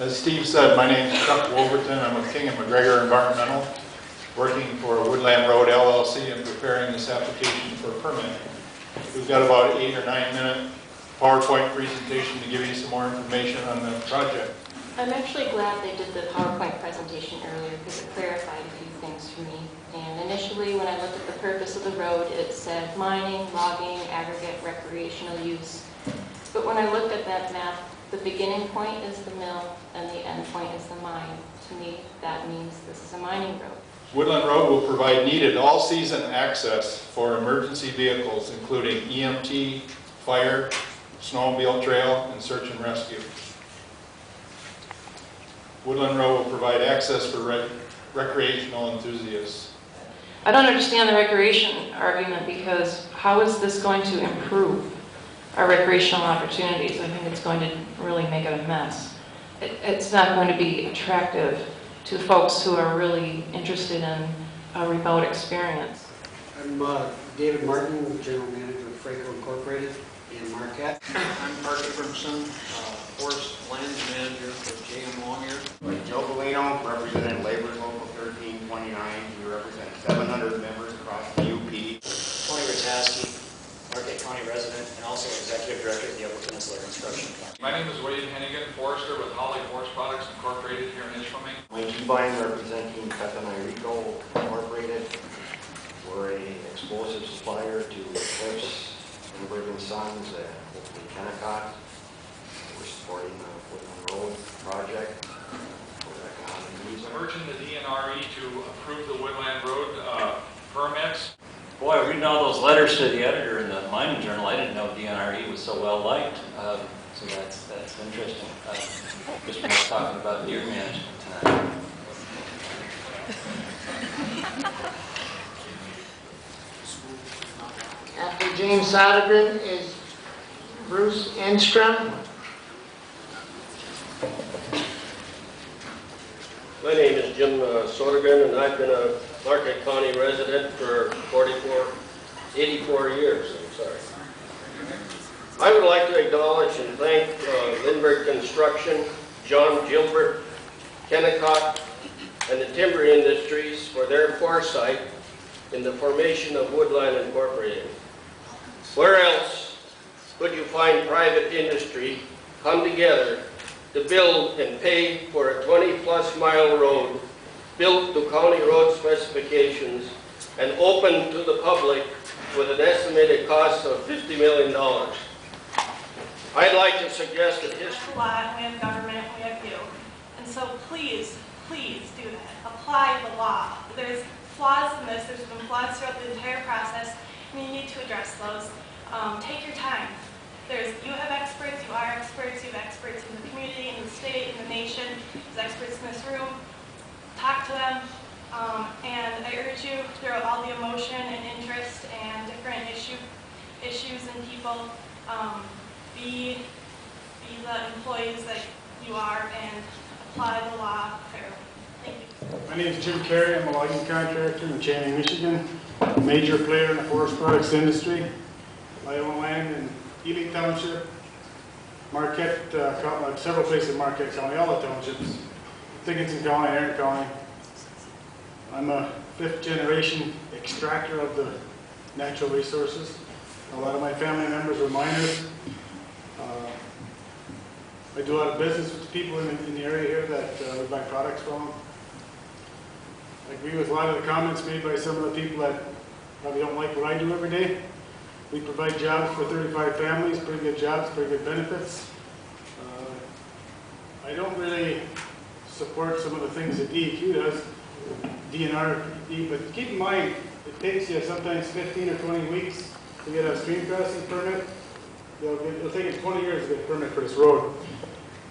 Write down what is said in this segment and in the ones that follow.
As Steve said, my name is Chuck Wolverton. I'm with King & McGregor Environmental, working for Woodland Road LLC and preparing this application for a permit. We've got about 8 or 9 minute PowerPoint presentation to give you some more information on the project. I'm actually glad they did the PowerPoint presentation earlier because it clarified a few things for me. And initially, when I looked at the purpose of the road, it said mining, logging, aggregate, recreational use. But when I looked at that map, the beginning point is the mill and the end point is the mine. To me, that means this is a mining road. Woodland Road will provide needed all-season access for emergency vehicles, including EMT, fire, snowmobile trail, and search and rescue. Woodland Road will provide access for recreational enthusiasts. I don't understand the recreation argument because how is this going to improve our recreational opportunities? I think it's going to really make it a mess. It's not going to be attractive to folks who are really interested in a remote experience. I'm David Martin, General Manager of Franco Incorporated in Marquette. I'm Mark Abramson, Forest Lands Manager for J.M. Longyear. Joe Bellino, representing Labor's Local 1329. We represent 700 members across the UP. Tony Rataski, Marquette County resident and also Executive Director of the Upper Peninsula Construction Company. My name is William Hennigan, forester with Holly Forest Products Incorporated here in Ishpeming. Mike Ebine, representing Rico Incorporated. We're an explosive supplier to Cliffs, Lindbergh and Sons, and hopefully Kennecott. We're supporting the Woodland Road project. I'm urging the DNRE to approve the Woodland Road permits. Boy, reading all those letters to the editor in the mining journal, I didn't know DNRE was so well liked. So that's interesting. Just was talking about deer management tonight. After James Sodergren is Bruce Enstrom. My name is Jim Sodergren, and I've been a Marquette County resident for 84 years. I'm sorry. I would like to acknowledge and thank Lindbergh Construction, John Gilbert, Kennecott, and the timber industries for their foresight in the formation of Woodland Incorporated. Where else would you find private industry come together to build and pay for a 20-plus mile road built to county road specifications and open to the public with an estimated cost of $50 million. I'd like to suggest that We have government, we have you. And so please, please do that. Apply the law. There's flaws in this. There's been flaws throughout the entire process, and you need to address those. Take your time. You have experts, you are experts, you have experts in the community, in the state, in the nation, there's experts in this room. Talk to them, and I urge you, through all the emotion and interest and different issues and people, be the employees that you are and apply the law fairly. Thank you. My name is Jim Carey. I'm a logging contractor in Channing, Michigan, a major player in the forest products industry. I own land in Ely Township, Marquette, several places in Marquette County, all the townships, Dickinson County, Erin County. I'm a 5th generation extractor of the natural resources. A lot of my family members were miners. I do a lot of business with people in the area here that we buy products from. I agree with a lot of the comments made by some of the people that probably don't like what I do every day. We provide jobs for 35 families, pretty good jobs, pretty good benefits. I don't really support some of the things that DEQ does, DNR, but keep in mind, it takes you sometimes 15 or 20 weeks to get a stream crossing permit. It'll take you 20 years to get a permit for this road.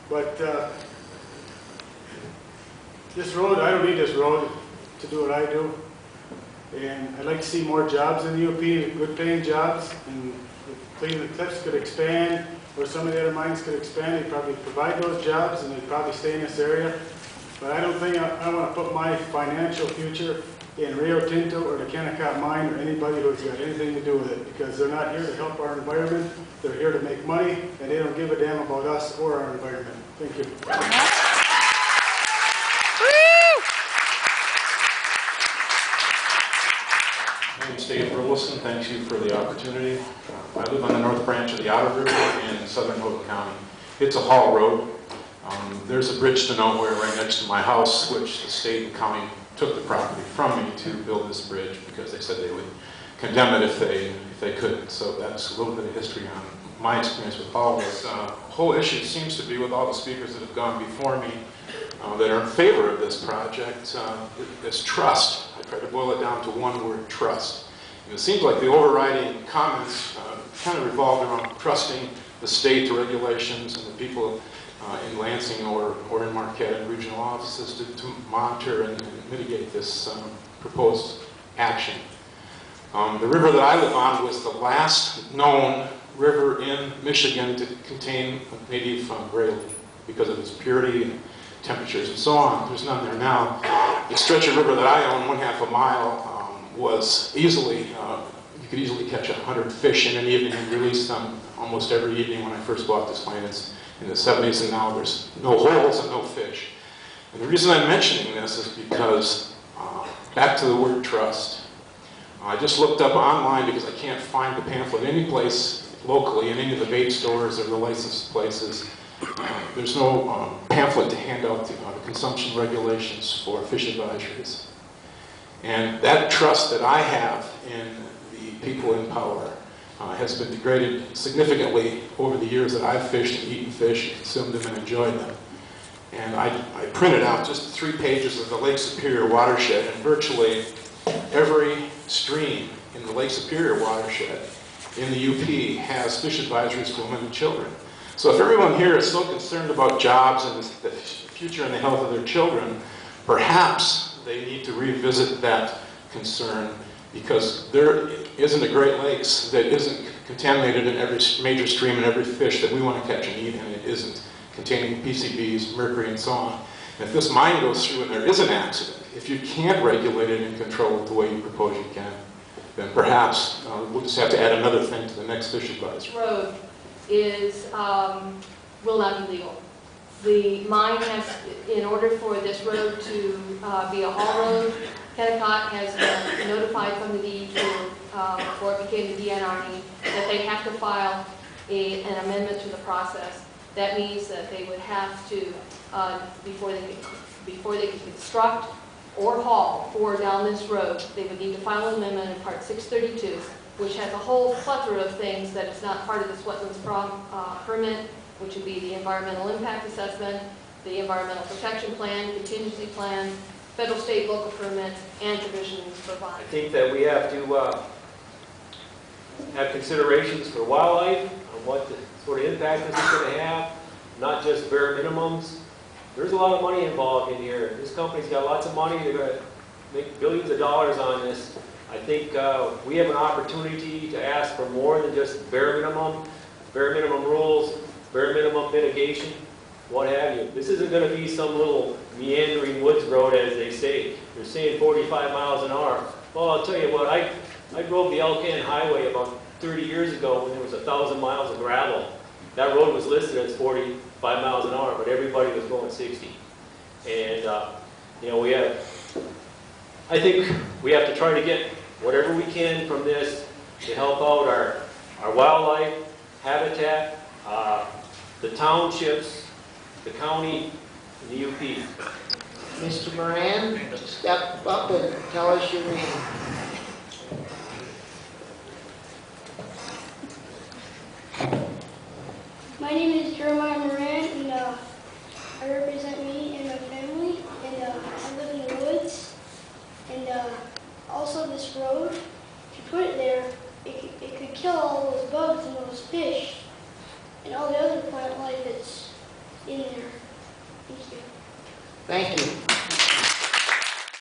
But this road, I don't need this road to do what I do. And I'd like to see more jobs in the UP, good paying jobs, and if Cleveland Cliffs could expand, or some of the other mines could expand, they'd probably provide those jobs and they'd probably stay in this area. But I don't think I want to put my financial future in Rio Tinto or the Kennecott mine or anybody who's got anything to do with it, because they're not here to help our environment, they're here to make money, and they don't give a damn about us or our environment. Thank you. Dave Burleson. Thanks you for the opportunity. I live on the north branch of the Otter River in southern Hope County. It's a haul road. There's a bridge to nowhere right next to my house, which the state and county took the property from me to build this bridge because they said they would condemn it if they couldn't. So that's a little bit of history on my experience with haul roads. The whole issue seems to be with all the speakers that have gone before me that are in favor of this project, is trust. I try to boil it down to one word, trust. And it seems like the overriding comments kind of revolved around trusting the state, the regulations, and the people in Lansing or in Marquette and regional offices to monitor and mitigate this proposed action. The river that I live on was the last known river in Michigan to contain native gray because of its purity and temperatures and so on. There's none there now. The stretch of river that I own, 1/2 a mile, was easily, you could easily catch 100 fish in an evening and release them almost every evening when I first bought this land. It's in the 70s, and now there's no holes and no fish. And the reason I'm mentioning this is because, back to the word trust, I just looked up online because I can't find the pamphlet any place locally in any of the bait stores or the licensed places. There's no pamphlet to hand out the consumption regulations for fish advisories. And that trust that I have in the people in power has been degraded significantly over the years that I've fished and eaten fish and consumed them and enjoyed them. And I printed out just 3 pages of the Lake Superior watershed, and virtually every stream in the Lake Superior watershed in the UP has fish advisories for women and children. So if everyone here is so concerned about jobs and the future and the health of their children, perhaps they need to revisit that concern, because there isn't a Great Lakes that isn't contaminated in every major stream and every fish that we want to catch and eat, and it isn't containing PCBs, mercury, and so on. And if this mine goes through and there is an accident, if you can't regulate it and control it the way you propose you can, then perhaps we'll just have to add another thing to the next fish advisory. Road is, will not be legal. The mine has, in order for this road to be a haul road, Kennecott has been notified from the DEQ before it became the DNRE that they have to file an amendment to the process. That means that they would have to, before they could construct or haul down this road, they would need to file an amendment in Part 632, which has a whole plethora of things that is not part of this wetlands permit, which would be the environmental impact assessment, the environmental protection plan, contingency plans, federal, state, local permits, and provisions for bond. I think that we have to have considerations for wildlife, on what the sort of impact this is going to have, not just bare minimums. There's a lot of money involved in here. This company's got lots of money. They're going to make billions of dollars on this. I think we have an opportunity to ask for more than just bare minimum rules, bare minimum mitigation, what have you. This isn't going to be some little meandering woods road, as they say. They're saying 45 miles an hour. Well, I'll tell you what, I drove the Elkhorn Highway about 30 years ago when there was 1,000 miles of gravel. That road was listed as 45 miles an hour, but everybody was going 60. And, you know, I think we have to try to get whatever we can from this to help out our wildlife, habitat, the townships, the county, and the UP. Mr. Moran, step up and tell us your name. My name is Jeremiah Moran, and I represent me and my family, and I live in the woods. And also this road, if you put it there, it could kill all those bugs and those fish and all the other plant life that's in there. Thank you. Thank you.